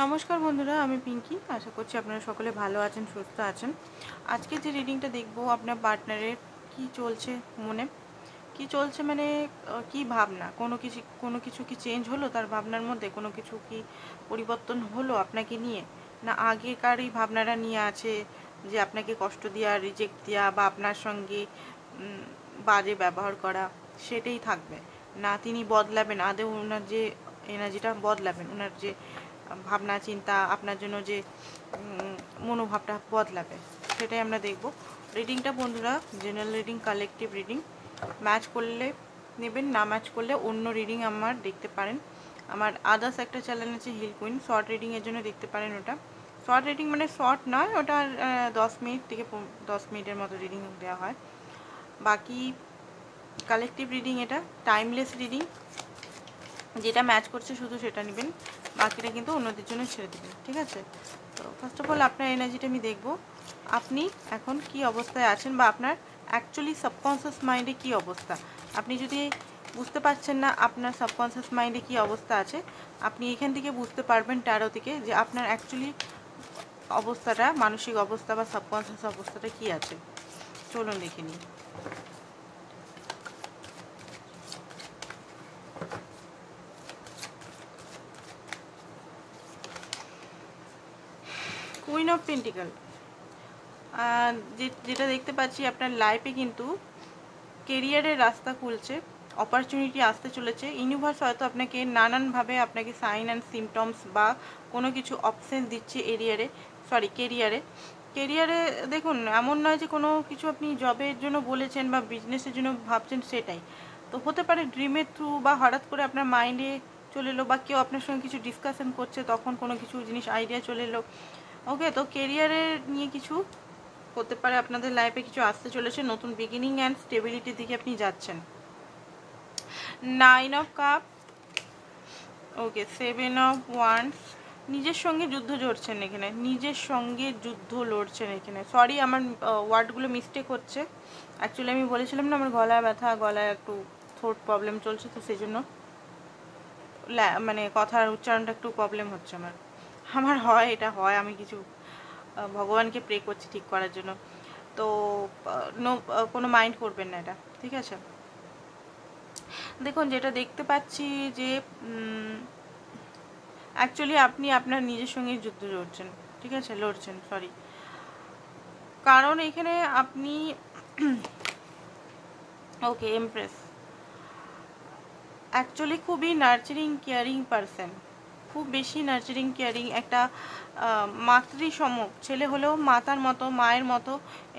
নমস্কার বন্ধুরা, আমি পিঙ্কি। আশা করছি আপনারা সকলে ভালো আছেন, সুস্থ আছেন। আজকে যে রিডিংটা দেখব, আপনার পার্টনারের কি চলছে, মনে কি চলছে, মানে কি ভাবনা, কোনো কিছু কি চেঞ্জ হলো তার ভাবনার মধ্যে, কোনো কিছু কি পরিবর্তন হলো আপনাকে নিয়ে, না আগেকারই ভাবনাটা নিয়ে আছে যে আপনাকে কষ্ট দেওয়া, রিজেক্ট দেওয়া বা আপনার সঙ্গে বাজে ব্যবহার করা, সেটাই থাকবে। না তিনি বদলাবেন, আদৌ ওনার যে এনার্জিটা বদলাবেন, ওনার যে ভাবনা চিন্তা, আপনার জন্য যে মনোভাবটা বদলাবে, সেটাই আমরা দেখব। রিডিংটা বন্ধুরা general reading, collective reading. Match করলে নেবেন, না ম্যাচ করলে অন্য রিডিং আমার দেখতে পারেন। আমার আদার্স একটা চ্যানেল আছে হিল কুইন, শর্ট রিডিংয়ের জন্য দেখতে পারেন। ওটা শর্ট রিডিং মানে শর্ট নয়, ওটা 10 মিনিট থেকে 10 মিনিটের মতো রিডিং দেওয়া হয়। বাকি কালেকটিভ রিডিং এটা টাইমলেস রিডিং, যেটা ম্যাচ করছে শুধু সেটা নেবেন, বাকিটা কিন্তু অন্যদের জন্য ছেড়ে দেবেন, ঠিক আছে? তো ফার্স্ট অফ অল আপনার এনার্জিটা আমি দেখব, আপনি এখন কি অবস্থায় আছেন বা আপনার অ্যাকচুয়ালি সাবকনসিয়াস মাইন্ডে কি অবস্থা। আপনি যদি বুঝতে পারছেন না আপনার সাবকনসিয়াস মাইন্ডে কি অবস্থা আছে, আপনি এখান থেকে বুঝতে পারবেন ট্যারো থেকে যে আপনার অ্যাকচুয়ালি অবস্থাটা, মানসিক অবস্থা বা সাবকনসিয়াস অবস্থাটা কি আছে। চলুন দেখে নিই। কুইন অফ পেন্টিকল, যেটা দেখতে পাচ্ছি আপনার লাইফে কিন্তু কেরিয়ারের রাস্তা খুলছে, অপরচুনিটি আসতে চলেছে। ইউনিভার্স হয়তো আপনাকে নানানভাবে আপনাকে সাইন অ্যান্ড সিমটমস বা কোনো কিছু অপশন দিচ্ছে কেরিয়ারে দেখুন, এমন নয় যে কোনো কিছু আপনি জবের জন্য বলেছেন বা বিজনেসের জন্য ভাবছেন, সেটাই তো হতে পারে ড্রিমের থ্রু, বা হঠাৎ করে আপনার মাইন্ডে চলে এলো, বা কেউ আপনার সঙ্গে কিছু ডিসকাশন করছে, তখন কোনো কিছু জিনিস আইডিয়া চলে এলো। ওকে, তো কেরিয়ারের নিয়ে কিছু হতে পারে, আপনাদের লাইফে কিছু আসতে চলেছে, নতুন বিগিনিং অ্যান্ড স্টেবিলিটির দিকে আপনি যাচ্ছেন। 9 of cup, okay 7 of wands, নিজের সঙ্গে যুদ্ধ লড়ছেন এখানে, নিজের সঙ্গে যুদ্ধ লড়ছেন এখানে। সরি, আমার ওয়ার্ডগুলো মিস্টেক হচ্ছে। অ্যাকচুয়ালি আমি বলেছিলাম না আমার গলায় ব্যথা, গলায় একটু থ্রোট প্রবলেম চলছে, তো সেই জন্য মানে কথার উচ্চারণটা একটু প্রবলেম হচ্ছে আমার হয়, এটা হয়, আমি কিছু ভগবানকে প্রে করছি ঠিক করার জন্য। তো কোনো মাইন্ড করবেন না এটা, ঠিক আছে? দেখুন, যেটা দেখতে পাচ্ছি যে অ্যাকচুয়ালি আপনি আপনার নিজের সঙ্গে যুদ্ধ লড়ছেন, ঠিক আছে, সরি। কারণ এখানে আপনি ওকে এমপ্রেস, অ্যাকচুয়ালি খুবই নার্চারিং কেয়ারিং পারসন, খুব বেশি নার্চারিং কেয়ারিং, একটা মাতৃসম ছেলে হলেও মাতার মতো, মায়ের মতো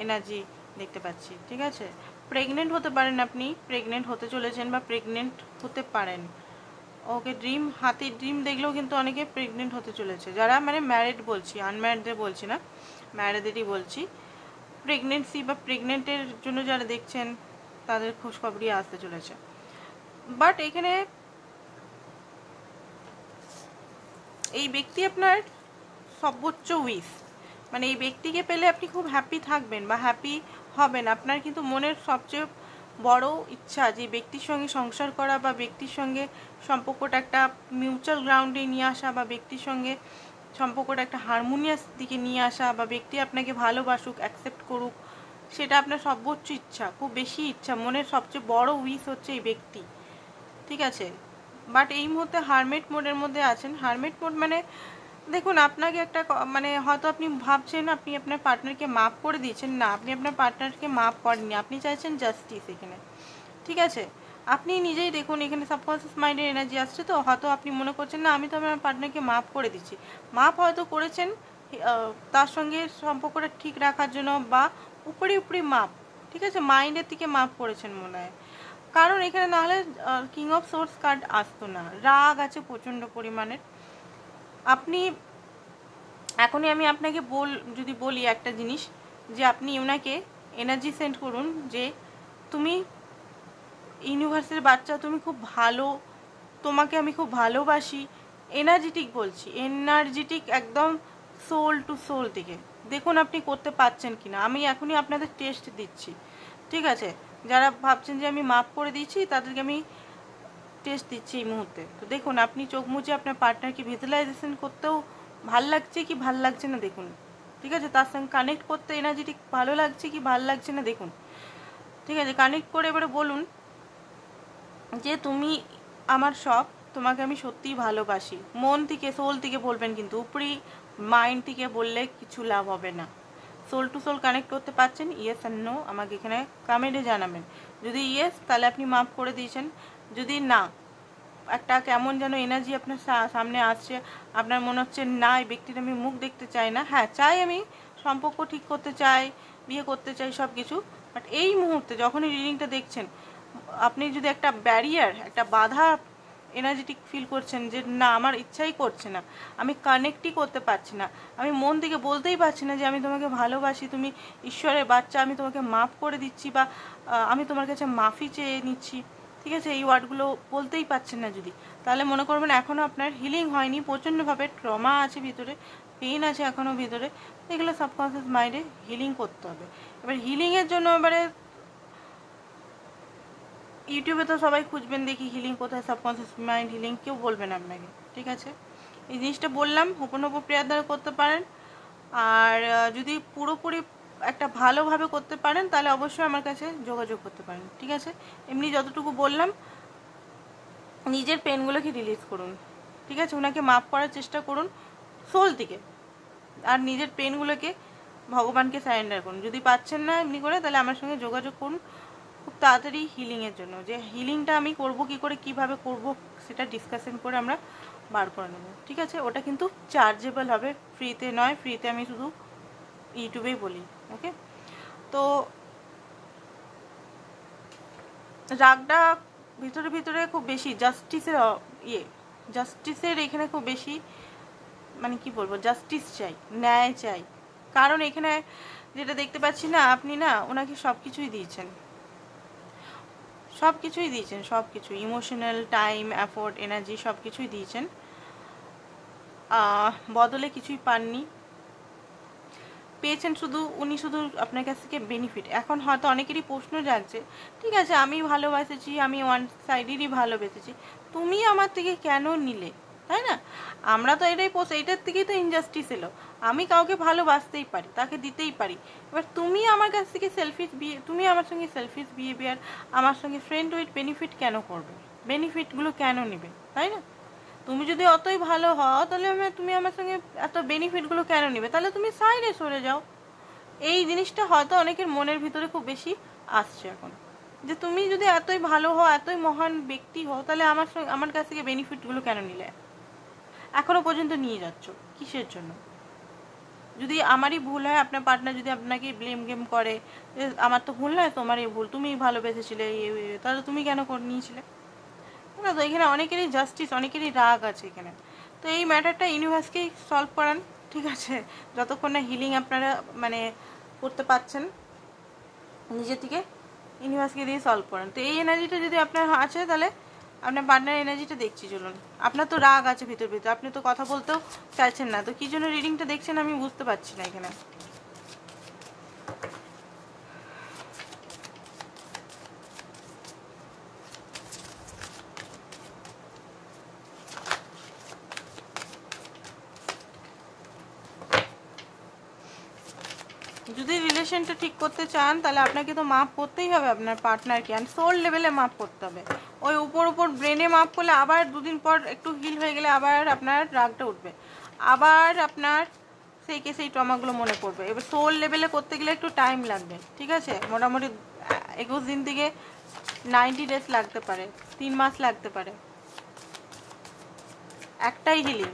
এনার্জি দেখতে পাচ্ছি, ঠিক আছে? প্রেগনেন্ট হতে পারেন, আপনি প্রেগনেন্ট হতে চলেছেন বা প্রেগনেন্ট হতে পারেন। ওকে, হাতির ড্রিম দেখলেও কিন্তু অনেকে প্রেগনেন্ট হতে চলেছে, যারা মানে ম্যারিড বলছি, আনম্যারিডদের বলছি না, ম্যারিডেরই বলছি। প্রেগনেন্সি বা প্রেগনেন্টের জন্য যারা দেখছেন তাদের খোঁজখবরই আসতে চলেছে। বাট এখানে এই ব্যক্তি আপনার সর্বোচ্চ উইশ, মানে এই ব্যক্তিকে পেলে আপনি খুব হ্যাপি থাকবেন বা হ্যাপি হবেন। আপনার কিন্তু মনের সবচেয়ে বড় ইচ্ছা যে ব্যক্তির সঙ্গে সংসার করা, বা ব্যক্তির সঙ্গে সম্পর্কটা একটা মিউচুয়াল গ্রাউন্ডে নিয়ে আসা, বা ব্যক্তির সঙ্গে সম্পর্কটা একটা হারমোনিয়াস দিকে নিয়ে আসা, বা ব্যক্তি আপনাকে ভালোবাসুক, অ্যাকসেপ্ট করুক, সেটা আপনার সর্বোচ্চ ইচ্ছা, খুব বেশি ইচ্ছা, মনের সবচেয়ে বড় উইশ হচ্ছে এই ব্যক্তি, ঠিক আছে? বাট এই মুহূর্তে হারমেট মোডের মধ্যে আছেন। হারমেট মোড মানে দেখুন, আপনাকে একটা মানে হয়তো আপনি ভাবছেন আপনি আপনার পার্টনারকে মাফ করে দিয়েছেন, না, আপনি আপনার পার্টনারকে মাফ করেননি, আপনি চাইছেন জাস্টিস এখানে, ঠিক আছে? আপনি নিজেই দেখুন, এখানে সাবকনসিয়াস মাইন্ডের এনার্জি আসছে, তো হয়তো আপনি মনে করছেন না আমি তো আমার পার্টনারকে মাফ করে দিচ্ছি। মাফ হয়তো করেছেন তার সঙ্গে সম্পর্কটা ঠিক রাখার জন্য, বা উপরে মাপ, ঠিক আছে, মাইন্ডের থেকে মাপ করেছেন মনে হয়। কারণ এখানে নাহলে কিং অফ সোর্স কার্ড আসতো না। রাগ আছে প্রচণ্ড পরিমাণের। আপনি এখনই আমি আপনাকে যদি বলি একটা জিনিস, যে আপনি ওনাকে এনার্জি সেন্ড করুন যে তুমি ইউনিভার্সের বাচ্চা, তুমি খুব ভালো, তোমাকে আমি খুব ভালোবাসি, এনার্জেটিক বলছি, এনার্জেটিক একদম সোল টু সোল থেকে দেখুন আপনি করতে পারছেন কিনা। আমি এখনই আপনাদের টেস্ট দিচ্ছি, ঠিক আছে? যারা ভাবছেন যে আমি মাফ করে দিচ্ছি, তাদেরকে আমি টেস্ট দিচ্ছি এই মুহূর্তে। তো দেখুন, আপনি চোখ মুছে আপনার পার্টনারকে ভিজুয়ালাইজেশন করতেও ভাল লাগছে কি ভাল লাগছে না দেখুন, ঠিক আছে। তার সঙ্গে কানেক্ট করতে এনার্জেটিক ভালো লাগছে কি ভাল লাগছে না দেখুন, ঠিক আছে। কানেক্ট করে এবারে বলুন যে তুমি আমার সব, তোমাকে আমি সত্যিই ভালোবাসি, মন থেকে সোল থেকে বলবেন, কিন্তু উপরি মাইন্ড থেকে বললে কিছু লাভ হবে না। সোল টু সোল কানেক্ট করতে পারছেন? ইয়েস আর নো আমাকে এখানে কমেন্টে জানাবেন। যদি ইয়েস তাহলে আপনি মাফ করে দিয়েছেন, যদি না একটা কেমন যেন এনার্জি আপনার সামনে আসছে, আপনার মনে হচ্ছে না এই ব্যক্তির আমি মুখ দেখতে চাই না, হ্যাঁ চাই, আমি সম্পর্ক ঠিক করতে চাই, বিয়ে করতে চাই, সব কিছু, বাট এই মুহূর্তে যখনই রিডিংটা দেখছেন আপনি যদি একটা ব্যারিয়ার, একটা বাধা এনার্জেটিক ফিল করছেন যে না আমার ইচ্ছাই করছে না, আমি কানেক্টই করতে পারছি না, আমি মন থেকে বলতেই পারছি না যে আমি তোমাকে ভালোবাসি, তুমি ঈশ্বরের বাচ্চা, আমি তোমাকে মাফ করে দিচ্ছি, বা আমি তোমার কাছে মাফি চেয়ে নিচ্ছি, ঠিক আছে, এই ওয়ার্ডগুলো বলতেই পারছেন না যদি, তাহলে মনে করবেন এখনও আপনার হিলিং হয়নি, প্রচণ্ডভাবে ট্রমা আছে ভিতরে, পেইন আছে এখনও ভিতরে, এগুলো সাবকনসিয়াস মাইন্ডে হিলিং করতে হবে। এবার হিলিংয়ের জন্য এবারে ইউটিউবে তো সবাই খুঁজবেন দেখি হিলিং কোথায়, সাবকনসিয়াস মাইন্ড হিলিং, কেউ বলবেন আপনাকে, ঠিক আছে। এই জিনিসটা বললাম, হোপনোপো প্রেয়ার দ্বারা করতে পারেন। আর যদি পুরোপুরি একটা ভালোভাবে করতে পারেন তাহলে অবশ্যই আমার কাছে যোগাযোগ করতে পারেন, ঠিক আছে। এমনি যতটুকু বললাম নিজের পেনগুলোকে রিলিজ করুন, ঠিক আছে, ওনাকে মাফ করার চেষ্টা করুন সোল থেকে, আর নিজের পেনগুলোকে ভগবানকে সারেন্ডার করুন। যদি পাচ্ছেন না এমনি করে তাহলে আমার সঙ্গে যোগাযোগ করুন খুব তাড়াতাড়ি হিলিংয়ের জন্য, যে হিলিংটা আমি করব কি করে, কিভাবে করব, সেটা ডিসকাশন করে আমরা বার করে নেব, ঠিক আছে। ওটা কিন্তু চার্জেবল হবে, ফ্রিতে নয়, ফ্রিতে আমি শুধু ইউটিউবেই বলি, ওকে। তো রাগটা ভিতরে ভিতরে খুব বেশি, জাস্টিসের এখানে খুব বেশি, মানে কি বলবো, জাস্টিস চাই, ন্যায় চাই, কারণ এখানে যেটা দেখতে পাচ্ছি না, আপনি না ওনাকে সব কিছুই দিয়েছেন, সব কিছুই দিয়েছেন, সব কিছু, ইমোশনাল, টাইম, এফোর্ট, এনার্জি, সব কিছুই দিয়েছেন, বদলে কিছুই পাননি, পেয়েছেন শুধু উনি, শুধু আপনার কাছ থেকে বেনিফিট। এখন হয়তো অনেকেরই প্রশ্ন জাগছে, ঠিক আছে আমি ভালোবেসেছি, আমি ওয়ান সাইডেরই ভালোবেসেছি, তুমি আমার থেকে কেন নিলে, তাই না? আমরা তো এইটার থেকেই তো ইনজাস্টিস এলো, আমি কাউকে ভালোবাসতেই পারি, তাকে দিতেই পারি, এবার তুমি আমার কাছ থেকে তুমি আমার সঙ্গে সেলফিশ বিহেভিয়ার, আমার সঙ্গে ফ্রেন্ড উইথ বেনিফিট কেন করবে, বেনিফিটগুলো কেন নেবে, তাই না? তুমি যদি অতই ভালো হও তাহলে তুমি আমার সঙ্গে এত বেনিফিটগুলো কেন নেবে, তাহলে তুমি সাইডে সরে যাও। এই জিনিসটা হয়তো অনেকের মনের ভিতরে খুব বেশি আসছে এখন, যে তুমি যদি এতই ভালো হও, এতই মহান ব্যক্তি হও, তাহলে আমার কাছ থেকে বেনিফিটগুলো কেন নিলে, এখনো পর্যন্ত নিয়ে যাচ্ছ কিসের জন্য? যদি আমারই ভুল হয়, আপনার পার্টনার যদি আপনাকে ব্লেম গেম করে যে আমার তো ভুল নয়, তোমারই ভুল, তুমি ভালোবেসেছিলে, তাহলে তুমি কেন নিয়েছিলে না? তো এখানে অনেকেরই জাস্টিস, অনেকেরই রাগ আছে এখানে। তো এই ম্যাটারটা ইউনিভার্সকেই সলভ করান, ঠিক আছে, যতক্ষণ না হিলিং আপনারা মানে করতে পারছেন নিজে থেকে, ইউনিভার্সকে দিয়ে সলভ করান। তো এই এনার্জিটা যদি আপনার আছে তাহলে আপনার পার্টনার এনার্জিটা দেখছি, চলুন। আপনার তো রাগ আছে ভিতর ভিতর, আপনি তো কথা বলতেও চাইছেন না, তো কী জন্য রিডিংটা দেখছেন আমি বুঝতে পারছি না এখানে। যদি রিলেশনটা ঠিক করতে চান তাহলে আপনাকে তো মাপ করতেই হবে আপনার পার্টনারকে, অ্যান্ড সোল লেভেলে মাপ করতে হবে। ওই উপর ব্রেনে মাপ করলে আবার দুদিন পর একটু হিল হয়ে গেলে আবার আপনার রাগটা উঠবে, আবার আপনার সেই ট্রমাগুলো মনে পড়বে। এবার সোল লেভেলে করতে গেলে একটু টাইম লাগবে, ঠিক আছে, মোটামুটি 21 দিন থেকে 90 ডেজ লাগতে পারে, 3 মাস লাগতে পারে, একটাই হিলিং।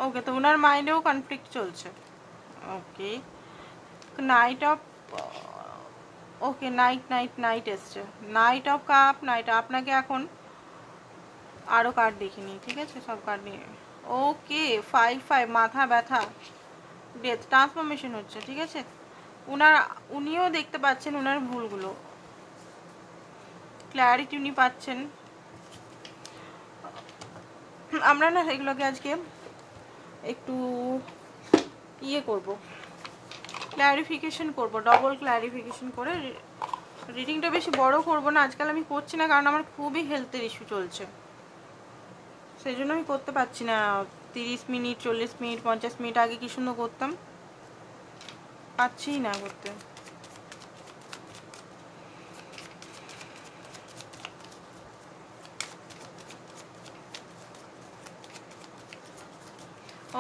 ওকে, তো ওনার মাইন্ডেও কনফ্লিক্ট চলছে, ওকে, নাইট অফ, ওকে, নাইট এসছে, নাইট অফ কাপ, নাইট, আপনাকে এখন আরও কার্ড দেখিনি, ঠিক আছে, সব কার্ড নিয়ে, ওকে, 5 মাথা ব্যথা, ডেথ, ট্রান্সফরমেশন হচ্ছে, ঠিক আছে, উনিও দেখতে পাচ্ছেন ওনার ভুলগুলো, ক্ল্যারিটি উনি পাচ্ছেন, আমরা না এগুলোকে আজকে একটু ইয়ে করব, ক্ল্যারিফিকেশন করব, ডবল ক্ল্যারিফিকেশন করে। রিডিংটা বেশি বড় করব না, আজকাল আমি করছি না, কারণ আমার খুবই হেলথের ইস্যু চলছে, সেই জন্য আমি করতে পারছি না। 30 মিনিট, 40 মিনিট, 50 মিনিট আগে কি সুন্দর করতাম, পাচ্ছি না করতে।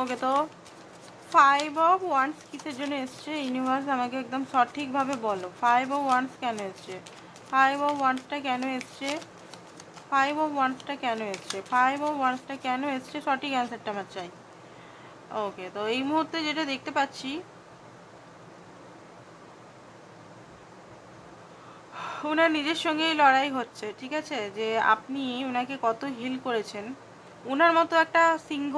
ওকে, তো 5 অফ ওয়ান্স কিসের জন্য এসছে? ইউনিভার্স আমাকে একদম সঠিকভাবে বলো, 5 অফ ওয়ান্স কেন এসছে? 5 অফ ওয়ান্সটা কেন এসছে? 5 অফ ওয়ান্সটা কেন এসছে? 5 অফ ওয়ান্সটা কেন এসছে? সঠিক অ্যান্সারটা আমার চাই। ওকে, তো এই মুহূর্তে যেটা দেখতে পাচ্ছি, ওনার নিজের সঙ্গেই লড়াই হচ্ছে, ঠিক আছে, যে আপনি ওনাকে কত হিল করেছেন। ওনার মতো একটা সিংহ,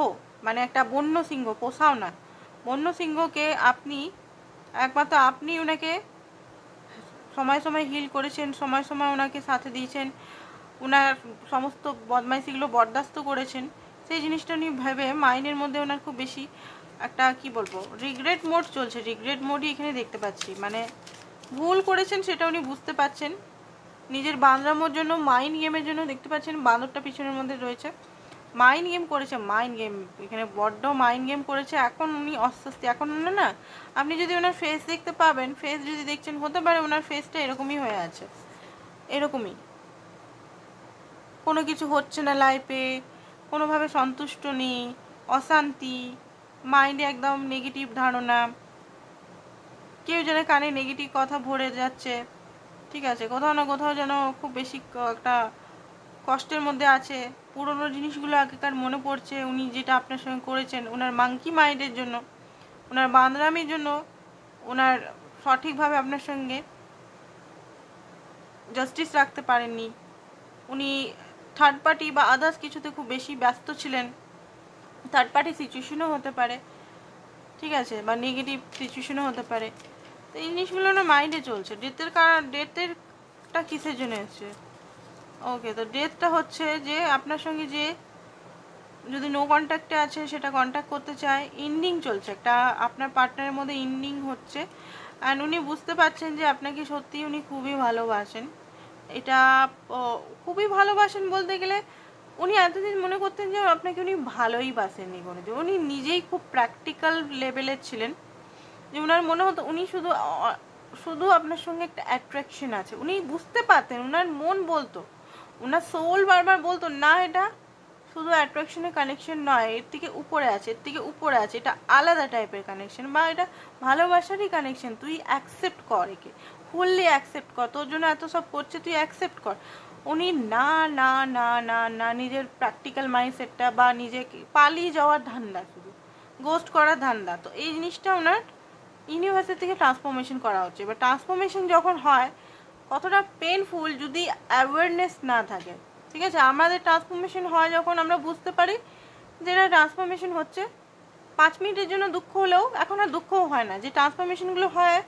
মানে একটা বন্য সিংহ, পোষাও না, বন্য সিংহকে আপনি, একমাত্র আপনি ওনাকে সময় সময় হিল করেছেন, সময় সময় ওনাকে সাথে দিয়েছেন, ওনার সমস্ত বদমাইশিগুলো বরদাস্ত করেছেন। সেই জিনিসটা নিয়ে ভেবে মাইন্ডের মধ্যে ওনার খুব বেশি একটা কি বলবো রিগ্রেট মোড চলছে, রিগ্রেট মোডই এখানে দেখতে পাচ্ছি। মানে ভুল করেছেন সেটা উনি বুঝতে পারছেন, নিজের বাঁদরামোর জন্য, মাইন্ড গেমের জন্য দেখতে পাচ্ছেন বাঁদরটা পিছনের মধ্যে রয়েছে, মাইন্ড গেম করেছে, মাইন্ড গেম, এখানে বড্ড মাইন্ড গেম করেছে। এখন উনি অস্বস্তি, এখন না, আপনি যদি ওনার ফেস দেখতে পাবেন, ফেস যদি দেখছেন, হতে পারে ওনার ফেসটা এরকমই হয়ে আছে, এরকমই কোনো কিছু হচ্ছে না লাইফে, কোনোভাবে সন্তুষ্ট নেই, অশান্তি, মাইন্ডে একদম নেগেটিভ ধারণা, কেউ যেন কানে নেগেটিভ কথা ভরে যাচ্ছে, ঠিক আছে, কোথাও না কোথাও যেন খুব বেশি একটা কষ্টের মধ্যে আছে, পুরনো জিনিসগুলো আগেকার মনে পড়ছে, উনি যেটা আপনার সঙ্গে করেছেন, ওনার মাঙ্কি মাইন্ডের জন্য, ওনার বান্দরামির জন্য, ওনার সঠিকভাবে আপনার সঙ্গে জাস্টিস রাখতে পারেননি, উনি থার্ড পার্টি বা আদার্স কিছুতে খুব বেশি ব্যস্ত ছিলেন, থার্ড পার্টি সিচুয়েশনও হতে পারে, ঠিক আছে, বা নেগেটিভ সিচুয়েশনও হতে পারে। তো এই জিনিসগুলো না মাইন্ডে চলছে। ডেথেরটা কিসের জন্য এসছে? ওকে, তো ডেথটা হচ্ছে যে আপনার সঙ্গে যে যদি নো কন্ট্যাক্টে আছে সেটা কন্ট্যাক্ট করতে চায়, ইন্ডিং চলছে একটা, আপনার পার্টনারের মধ্যে ইন্ডিং হচ্ছে, অ্যান্ড উনি বুঝতে পারছেন যে আপনাকে সত্যিই উনি খুবই ভালোবাসেন। এটা খুবই ভালোবাসেন বলতে গেলে, উনি এতদিন মনে করতেন যে আপনাকে উনি ভালোই বাসেননি কোনোদিন, উনি নিজেই খুব প্র্যাকটিক্যাল লেভেলের ছিলেন, যে ওনার মনে হতো উনি শুধু শুধু আপনার সঙ্গে একটা অ্যাট্রাকশন আছে, উনি বুঝতে পারতেন, ওনার মন বলতো, ওনার সোল বারবার বলতো না এটা শুধু অ্যাট্রাকশনের কানেকশন নয়, এর থেকে উপরে আছে, এর থেকে উপরে আছে, এটা আলাদা টাইপের কানেকশন, বা এটা ভালোবাসারই কানেকশন, তুই অ্যাকসেপ্ট কর, একে ফুললি অ্যাকসেপ্ট কর, তোর জন্য এত সব করছে, তুই অ্যাকসেপ্ট কর। উনি না না না না না, নিজের প্র্যাকটিক্যাল মাইন্ডসেটটা বা নিজেকে পালিয়ে যাওয়ার ধান্দা, শুধু গোস্ট করার ধান্দা। তো এই জিনিসটা ওনার ইউনিভার্সের থেকে ট্রান্সফরমেশন করা হচ্ছে। এবার ট্রান্সফরমেশন যখন হয়, কতটা পেনফুল যদি অ্যাওয়ারনেস না থাকে, ঠিক আছে, আমাদের ট্রান্সফরমেশন হয় যখন আমরা বুঝতে পারি যে এটা ট্রান্সফরমেশন হচ্ছে, 5 মিনিটের জন্য দুঃখ হলেও এখন আর দুঃখও হয় না, যে ট্রান্সফরমেশনগুলো হয়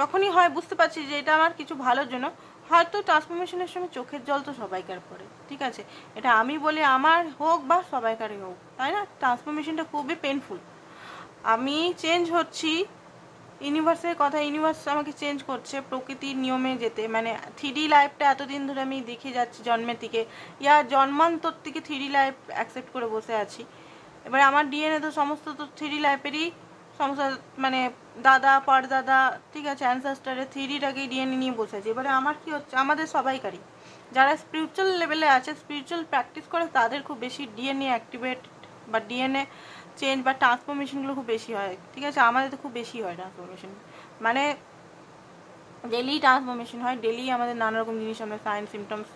যখনই হয় বুঝতে পারছি যে এটা আমার কিছু ভালোর জন্য, হয়তো ট্রান্সফরমেশনের সময় চোখের জল তো সবাইকার পড়ে, ঠিক আছে, এটা আমি বলি আমার হোক বা সবাইকারই হোক, তাই না, ট্রান্সফরমেশনটা খুবই পেনফুল। আমি চেঞ্জ হচ্ছি, ইউনিভার্সের কথা, ইউনিভার্স আমাকে চেঞ্জ করছে প্রকৃতির নিয়মে যেতে, মানে 3D লাইফটা এতদিন ধরে আমি দেখে যাচ্ছি জন্মের থেকে, জন্মান্তর থেকে 3D লাইফ অ্যাকসেপ্ট করে বসে আছি। এবার আমার ডিএনএ তো সমস্ত তো 3D লাইফেরই সমস্ত, মানে দাদা পরদাদা, ঠিক আছে, অ্যানসেস্টারের 3Dটাকেই ডিএনএ নিয়ে বসে আছে। এবারে আমার কি হচ্ছে, আমাদের সবাইকারই যারা স্পিরিচুয়াল লেভেলে আছে, স্পিরিচুয়াল প্র্যাকটিস করে, তাদের খুব বেশি ডিএনএ অ্যাক্টিভেট বা ডিএনএ চেঞ্জ বা ট্রান্সফরমেশনগুলো খুব বেশি হয়, ঠিক আছে, আমাদের তো খুব বেশি হয় ট্রান্সফরমেশন, মানে ডেলি ট্রান্সফরমেশন হয়, ডেলি আমাদের নানা রকম জিনিস আমরা সাইন সিমটমস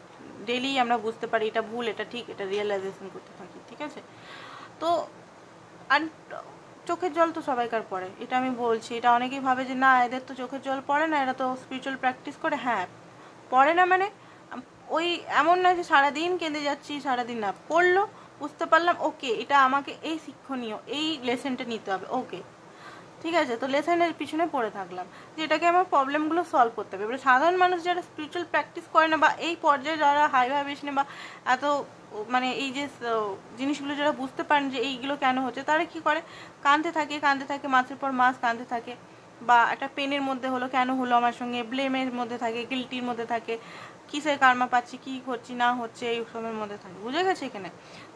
ডেলি আমরা বুঝতে পারি, এটা ভুল, এটা ঠিক, এটা রিয়েলাইজেশন করতে থাকি, ঠিক আছে। তো আর চোখের জল তো সবাইকার পড়ে, এটা আমি বলছি, এটা অনেকেই ভাবে যে না এদের তো চোখের জল পড়ে না, এরা তো স্পিরিচুয়াল প্র্যাকটিস করে, হ্যাঁ পড়ে না, মানে ওই এমন না যে সারাদিন কেঁদে যাচ্ছি, সারাদিন না, পড়লো, বুঝতে পারলাম, ওকে এটা আমাকে এই শিক্ষণীয়, এই লেসনটা নিতে হবে, ওকে ঠিক আছে, তো লেসনের পিছনে পড়ে থাকলাম যে এটাকে আমার প্রবলেমগুলো সলভ করতে হবে। এবারে সাধারণ মানুষ যারা স্পিরিচুয়াল প্র্যাকটিস করে না বা এই পর্যায়ে যারা হাই ভাইব্রেশনে বা এত মানে এই যে জিনিসগুলো যারা বুঝতে পারেন যে এইগুলো কেন হচ্ছে, তারা কি করে, কাঁদতে থাকে মাসের পর মাস কাঁদতে থাকে, বা একটা পেনের মধ্যে হলো, কেন হলো আমার সঙ্গে, ব্লেমের মধ্যে থাকে, গিল্টির মধ্যে থাকে, কিসের কার্মা পাচ্ছি, কি করছি না হচ্ছে, এই সবের মধ্যে থাকে। বুঝে গেছে এখানে?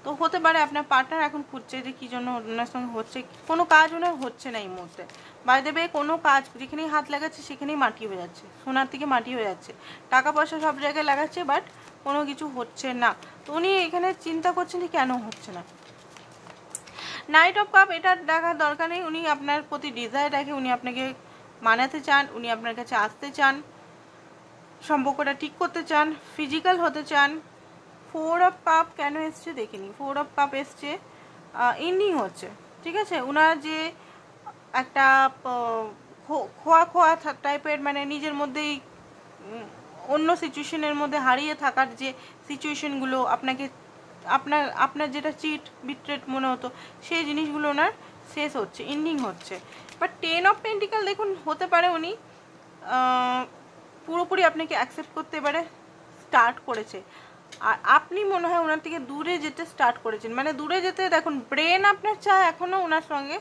তো হতে পারে আপনার পার্টনার এখন খুঁজছে যে কী জন্য ওনার সঙ্গে হচ্ছে, কোনো কাজ ওনার হচ্ছে না এই মুহূর্তে, বাই দেবে কোনো কাজ যেখানেই হাত লাগাচ্ছে সেখানেই মাটি হয়ে যাচ্ছে, সোনার থেকে মাটি হয়ে যাচ্ছে, টাকা পয়সা সব জায়গায় লাগাচ্ছে, বাট কোনো কিছু হচ্ছে না। তো উনি এখানে চিন্তা করছেন যে কেন হচ্ছে না। নাইট অফ কাপ, এটা দেখার দরকার নেই। উনি আপনার প্রতি ডিজায়ার রাখে, উনি আপনাকে মানাতে চান, উনি আপনার কাছে আসতে চান, সম্পর্কটা ঠিক করতে চান, ফিজিক্যাল হতে চান। 4 অফ কাপ কেন এসছে দেখিনি। 4 অফ কাপ এসছে, এন্ডিং হচ্ছে, ঠিক আছে। ওনার যে একটা খোয়া খোয়া টাইপের, মানে নিজের মধ্যেই অন্য সিচুয়েশনের মধ্যে হারিয়ে থাকার যে সিচুয়েশনগুলো, আপনাকে আপনার যেটা চিট বিট্রেট মনে হতো, সেই জিনিসগুলো ওনার শেষ হচ্ছে, এন্ডিং হচ্ছে। বাট 10 অফ পেন্টিকাল দেখুন, হতে পারে উনি পুরোপুরি আপনাকে অ্যাকসেপ্ট করতে পারে স্টার্ট করেছে, আর আপনি মনে হয় ওনার থেকে দূরে যেতে স্টার্ট করেছেন। মানে দূরে যেতে, দেখুন ব্রেন আপনার চায় এখনও ওনার সঙ্গে,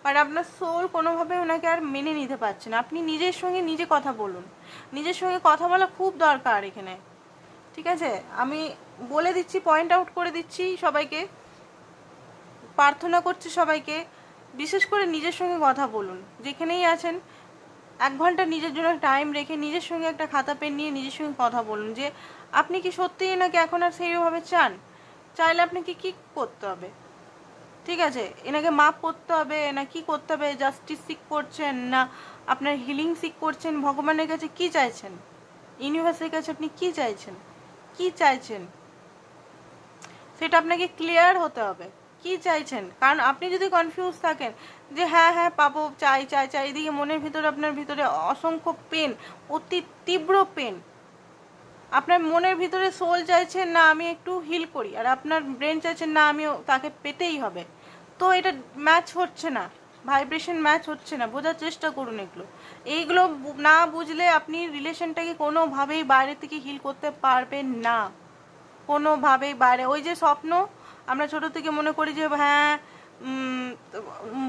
বাট আপনার সোল কোনোভাবে ওনাকে আর মেনে নিতে পারছে না। আপনি নিজের সঙ্গে নিজে কথা বলুন, নিজের সঙ্গে কথা বলা খুব দরকার এখানে, ঠিক আছে। আমি বলে দিচ্ছি, পয়েন্ট আউট করে দিচ্ছি সবাইকে, প্রার্থনা করছি সবাইকে, বিশেষ করে নিজের সঙ্গে কথা বলুন। যেখানেই আছেন 1 ঘন্টা নিজের জন্য টাইম রেখে নিজের সঙ্গে একটা খাতা পেন নিয়ে নিজের সঙ্গে কথা বলুন যে আপনি কি সত্যিই এনাকে এখন আর সেইভাবে চান, চাইলে আপনাকে কি করতে হবে, ঠিক আছে। এনাকে মাপ করতে হবে না, কি করতে হবে, জাস্টিস সিক করছেন না আপনার হিলিং সিক করছেন, ভগবানের কাছে কি চাইছেন, ইউনিভার্সের কাছে আপনি কি চাইছেন, কি চাইছেন সেটা আপনাকে ক্লিয়ার হতে হবে, কি চাইছেন। কারণ আপনি যদি কনফিউজ থাকেন যে হ্যাঁ হ্যাঁ পাবো, চাই চাই চাই, এদিকে মনের ভিতরে আপনার ভিতরে অসংখ্য পেন, অতি তীব্র পেন, আপনার মনের ভিতরে সোল চাইছেন না আমি একটু হিল করি, আর আপনার ব্রেন চাইছেন না আমি তাকে পেতেই হবে, তো এটা ম্যাচ হচ্ছে না, ভাইব্রেশন ম্যাচ হচ্ছে না। বোঝার চেষ্টা করুন এইগুলো না বুঝলে আপনি রিলেশনটাকে কোনোভাবেই বাইরে থেকে হিল করতে পারবেন না, কোনোভাবেই বাইরে। ওই যে স্বপ্ন আমরা ছোট থেকে মনে করি যে হ্যাঁ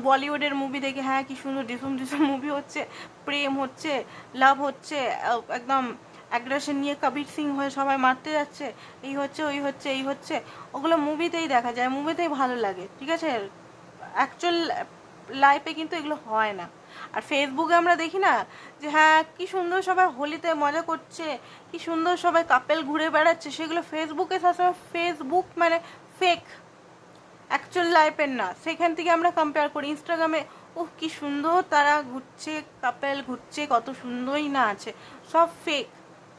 বলিউডের মুভি দেখে হ্যাঁ কি সুন্দর ডিসুম ডিসুম মুভি হচ্ছে, প্রেম হচ্ছে, লাভ হচ্ছে, একদম অ্যাগ্রেশন নিয়ে কবির সিং হয়ে সবাই মারতে যাচ্ছে, এই হচ্ছে ওই হচ্ছে এই হচ্ছে, ওগুলো মুভিতেই দেখা যায়, মুভিতেই ভালো লাগে, ঠিক আছে। অ্যাকচুয়াল লাইফে কিন্তু এগুলো হয় না। আর ফেসবুকে আমরা দেখি না যে হ্যাঁ কি সুন্দর সবাই হোলিতে মজা করছে, কি সুন্দর সবাই কাপেল ঘুরে বেড়াচ্ছে, সেগুলো ফেসবুকে সবসময়, ফেসবুক মানে ফেক, অ্যাকচুয়াল লাইফের না। সেখান থেকে আমরা কম্পেয়ার করি ইনস্টাগ্রামে, ওহ কি সুন্দর তারা ঘুরছে, কাপেল ঘুরছে, কত সুন্দরই না আছে, সব ফেক,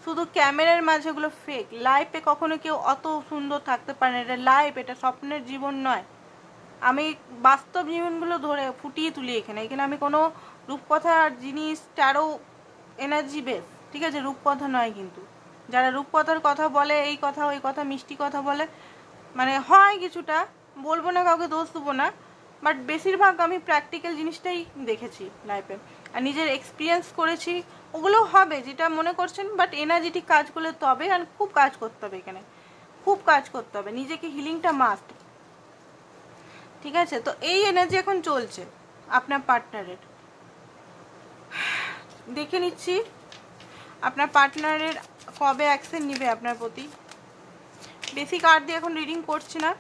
শুধু ক্যামেরার মাঝে ওগুলো ফেক। লাইফে কখনো কেউ অত সুন্দর থাকতে পারে না, এটা লাইফ, এটা স্বপ্নের জীবন নয়। আমি বাস্তব জীবনগুলো ধরে ফুটিয়ে তুলি এখানে, আমি কোনো রূপকথার জিনিস, ট্যারো এনার্জি বেস, ঠিক আছে, রূপকথা নয়। কিন্তু যারা রূপকথার কথা বলে, এই কথা ওই কথা মিষ্টি কথা বলে, মানে হয় কিছুটা, বলবো না, কাউকে দোষ দেবো না, বাট বেশিরভাগ আমি প্র্যাকটিক্যাল জিনিসটাই দেখেছি লাইফে, আর নিজের এক্সপিরিয়েন্স করেছি। ওগুলো হবে যেটা মনে করছেন, বাট এনার্জেটিক কাজ করলে তবে, আর খুব কাজ করতে হবে এখানে, খুব কাজ করতে হবে, নিজেকে হিলিংটা মাস্ট, ঠিক আছে। তো এই এনার্জি এখন চলছে আপনার পার্টনারের, দেখে নিচ্ছি আপনার পার্টনারের কবে অ্যাকশন নিবে আপনার প্রতি। বেশি কার্ড দিয়ে এখন রিডিং করছি না,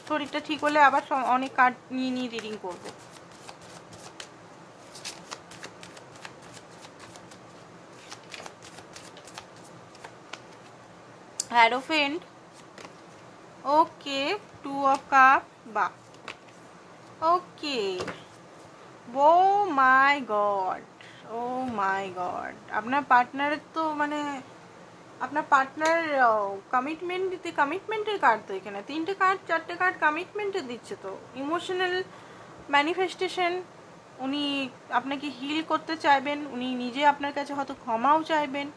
শরীরটা ঠিক হলে আবার অনেক কার্ড নিয়ে নিয়ে রিডিং করব। হ্যারোফেন্ট, ওকে, 2 অফ কাপ, বা ওকে, ও মাই গড, ও মাই গড, আপনার পার্টনারের তো মানে আপনার পার্টনার কমিটমেন্টের কার্ড তো এখানে 3টে কার্ড 4টে কার্ড কমিটমেন্টের দিচ্ছে, তো ইমোশনাল ম্যানিফেস্টেশন, উনি আপনাকে হিল করতে চাইবেন, উনি নিজে আপনার কাছে হয়তো ক্ষমাও চাইবেন,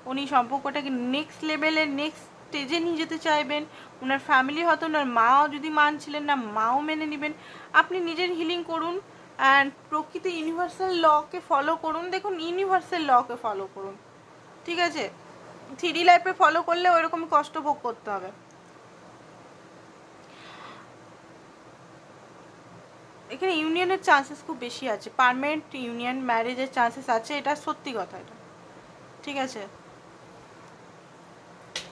উনি সম্পর্কটাকে নেক্সট লেভেলের নেক্সট স্টেজে নিয়ে যেতে চাইবেন, ওনার ফ্যামিলি হয়তো ওনার মাও যদি মানছিলেন না, মাও মেনে নেবেন। আপনি নিজের হিলিং করুন, অ্যান্ড প্রকৃতি ইউনিভার্সাল লকে ফলো করুন। দেখুন ইউনিভার্সাল লকে ফলো করুন, ঠিক আছে? 3D লাইফে ফলো করলে ওইরকম কষ্ট ভোগ করতে হবে। এখানে ইউনিয়নের চান্সেস খুব বেশি আছে, পার্মানেন্ট ইউনিয়ন ম্যারেজের চান্সেস আছে, এটা সত্যি কথা, এটা ঠিক আছে।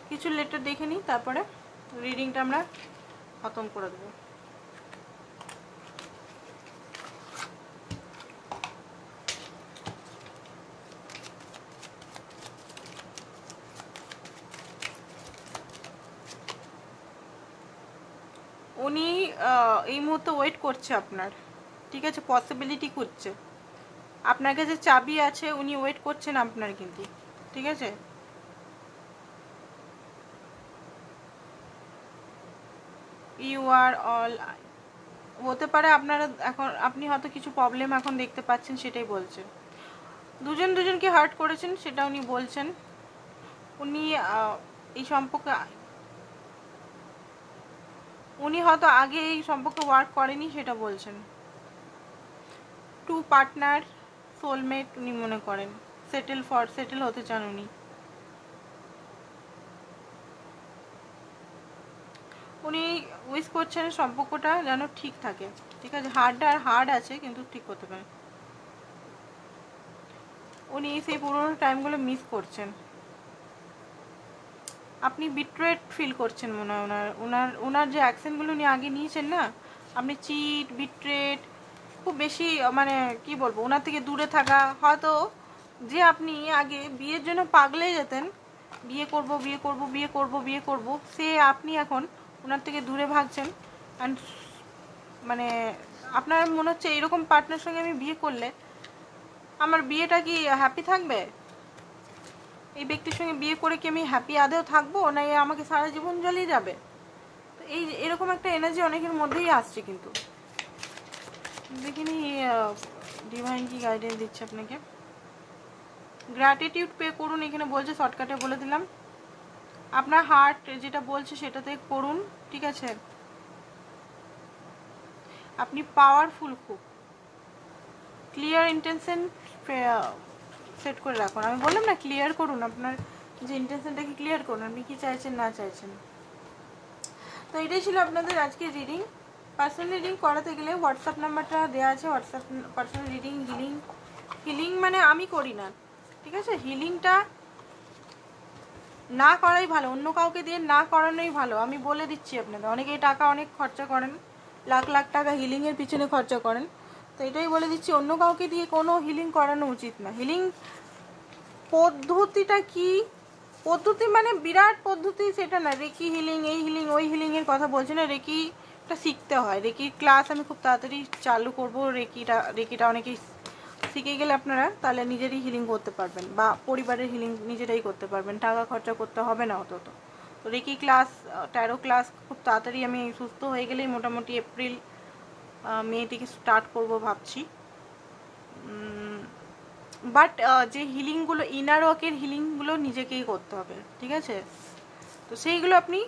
কিছু লেটার দেখে নিই, তারপরে রিডিংটা আমরা খতম করে দেবো। উনি এই মুহূর্তে ওয়েট করছে আপনার, ঠিক আছে? পসিবিলিটি করছে, আপনার কাছে চাবি আছে, উনি ওয়েট করছেন আপনার কিন্তু, ঠিক আছে? ইউ আর অল, হতে পারে আপনারা এখন, আপনি হয়তো কিছু প্রবলেম এখন দেখতে পাচ্ছেন, সেটাই বলছেন। দুজনকে হার্ট করেছেন সেটা উনি বলছেন। উনি এই সম্পর্কে, উনি হয়তো আগে এই সম্পর্কে ওয়ার্ক করেনি, সেটা বলছেন। টু পার্টনার, সোলমেট উনি মনে করেন, সেটেল হতে চান উনি। উনি উইশ করছেন সম্পর্কটা যেন ঠিক থাকে, ঠিক আছে? হার্ড আছে কিন্তু ঠিক করতে পারে। উনি সেই পুরোনো টাইমগুলো মিস করছেন। আপনি বিট্রেট ফিল করছেন মনে হয় ওনার যে অ্যাকশনগুলো উনি আগে নিয়েছেন না, আপনি চিট, বিট্রেট, খুব বেশি মানে কি বলবো, ওনার থেকে দূরে থাকা। হয়তো যে আপনি আগে বিয়ের জন্য পাগলে যেতেন, বিয়ে করব, সে আপনি এখন ওনার থেকে দূরে ভাগছেন। অ্যান্ড মানে আপনার মনে হচ্ছে এরকম পার্টনার সঙ্গে আমি বিয়ে করলে আমার বিয়েটা কি হ্যাপি থাকবে? এই ব্যক্তির সঙ্গে বিয়ে করে কি আমি হ্যাপি আদেও থাকবো, না এ আমাকে সারা জীবন জ্বালিয়ে যাবে? তো এই এরকম একটা এনার্জি অনেকের মধ্যেই আসছে। কিন্তু দেখিনি ডিভাইন কি গাইডেন্স দিচ্ছে আপনাকে। গ্র্যাটিটিউড পে করুন, এখানে বলছে, শর্টকাটে বলে দিলাম। আপনার হার্ট যেটা বলছে সেটাতে করুন, ঠিক আছে? আপনি পাওয়ারফুল, খুব ক্লিয়ার ইন্টেনশন সেট করে রাখুন। আমি বললাম না, ক্লিয়ার করুন আপনার যে ইন্টেনশনটাকে, ক্লিয়ার করুন আপনি কি চাইছেন না চাইছেন। তো এটাই ছিল আপনাদের আজকের রিডিং। পার্সোনাল রিডিং করাতে গেলে হোয়াটসঅ্যাপ নাম্বারটা দেওয়া আছে, হোয়াটসঅ্যাপ পার্সোনাল রিডিং। হিলিং মানে আমি করি না, ঠিক আছে? হিলিংটা না করাই ভালো, অন্য কাউকে দিয়ে না করানোই ভালো, আমি বলে দিচ্ছি আপনাদের। অনেকেই টাকা অনেক খরচা করেন, লাখ লাখ টাকা হিলিংয়ের পিছনে খরচা করেন, তো এটাই বলে দিচ্ছি, অন্য কাউকে দিয়ে কোনো হিলিং করানো উচিত না। হিলিং পদ্ধতিটা কি, পদ্ধতি মানে বিরাট পদ্ধতি সেটা না, রেকি হিলিং, এই হিলিং ওই হিলিংয়ের কথা বলছি না। রেকিটা শিখতে হয়, রেকির ক্লাস আমি খুব তাড়াতাড়ি চালু করব। রেকিটা অনেকেই শিখে গেলে আপনারা তাহলে নিজেরই হিলিং করতে পারবেন, বা পরিবারের হিলিং নিজেরাই করতে পারবেন, টাকা খরচা করতে হবে না অত। তো রেকি ক্লাস, ট্যারো ক্লাস খুব তাড়াতাড়ি আমি সুস্থ হয়ে গেলেই মোটামুটি এপ্রিল মে থেকে স্টার্ট করব ভাবছি। বাট যে হিলিংগুলো, ইনার ওয়ার্কের হিলিংগুলো নিজেকেই করতে হবে, ঠিক আছে? তো সেইগুলো আপনি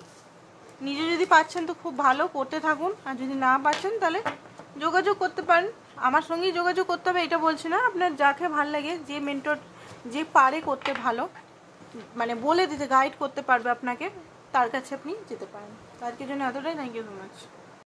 নিজে যদি পাচ্ছেন তো খুব ভালো, করতে থাকুন। আর যদি না পাচ্ছেন তাহলে যোগাযোগ করতে পারেন, আমার সঙ্গেই যোগাযোগ করতে হবে এটা বলছি না। আপনার যাকে ভাল লাগে, যে মেন্টর যে পারে করতে ভালো, মানে বলে দিতে, গাইড করতে পারবে আপনাকে, তার কাছে আপনি যেতে পারেন। আজকের জন্য এতটাই। Thank you so much.